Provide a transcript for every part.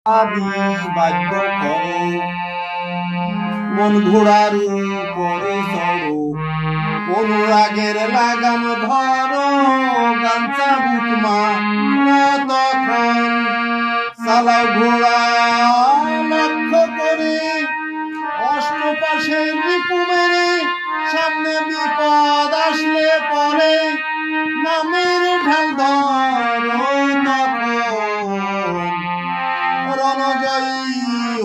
আমি বাধ্য করো মন ঘোড়ার উপরে চড়ো অনুরাগের লাগাম ধরো গাঞ্চা বুকমা তখন চালাও ঘোড়া লক্ষ্য করে অষ্টপাশে রিপু মেরে সামনে বিপদ আসলে পরে নামের ঢাল ধরো তখন রণজয়ী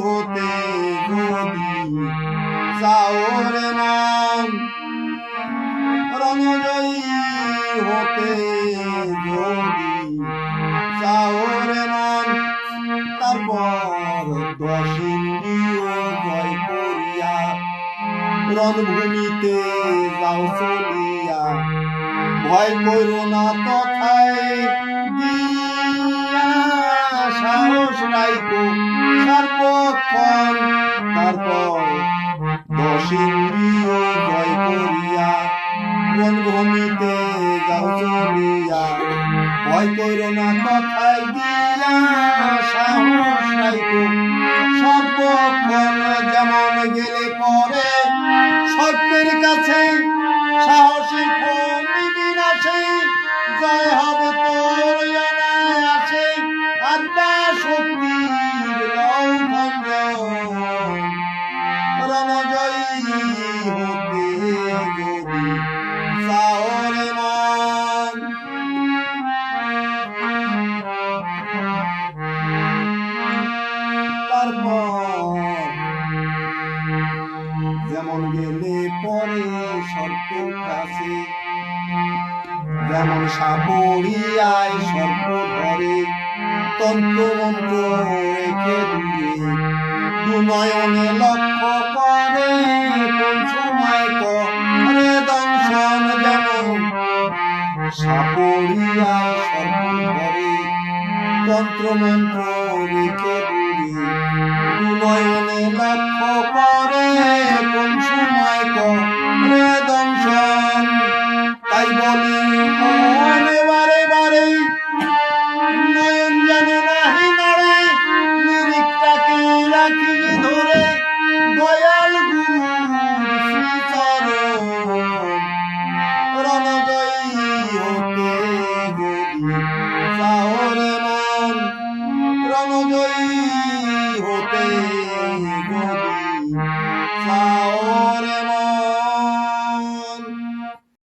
হতে যদি চাও রে মন রণজয়ী হতে যদি চাও রে মন তারপর 10 ইন্দ্রিয় জয় করিয়া রণভূমিতে যাও চলিয়া ভয় করো না তথায় সাহস রাইকো সর্বক্ষণ তারপর 10 ইন্দ্রিয় জয় করিয়া রণভূমিতে যাও চলিয়া ভয় করো না তথায় দিয়া সাহস রাইকো সর্বক্ষণ যেমন গেলে পরে সত্যের কাছে সাহসী বিনাশে জয় হবে তোর আছে আত্মা শক্তির লৌভঙ্গ রণজয়ী হতে যদি চাও রে মন তারপর যেমন গেলে পরে সর্পের কাছে যেমন সাপড়িয়ায় সর্প ধরে তন্ত্র মন্ত্র রেখে দিয়ে দুনয়নে লক্ষ্য করে কোন সময় করে দংশন যেমন সাপড়িয়ায় সর্প ধরে তন্ত্র মন্ত্র রেখে দিয়ে দুনয়নে লক্ষ্য করে কোন সময় করে দংশন তাই বলি মনে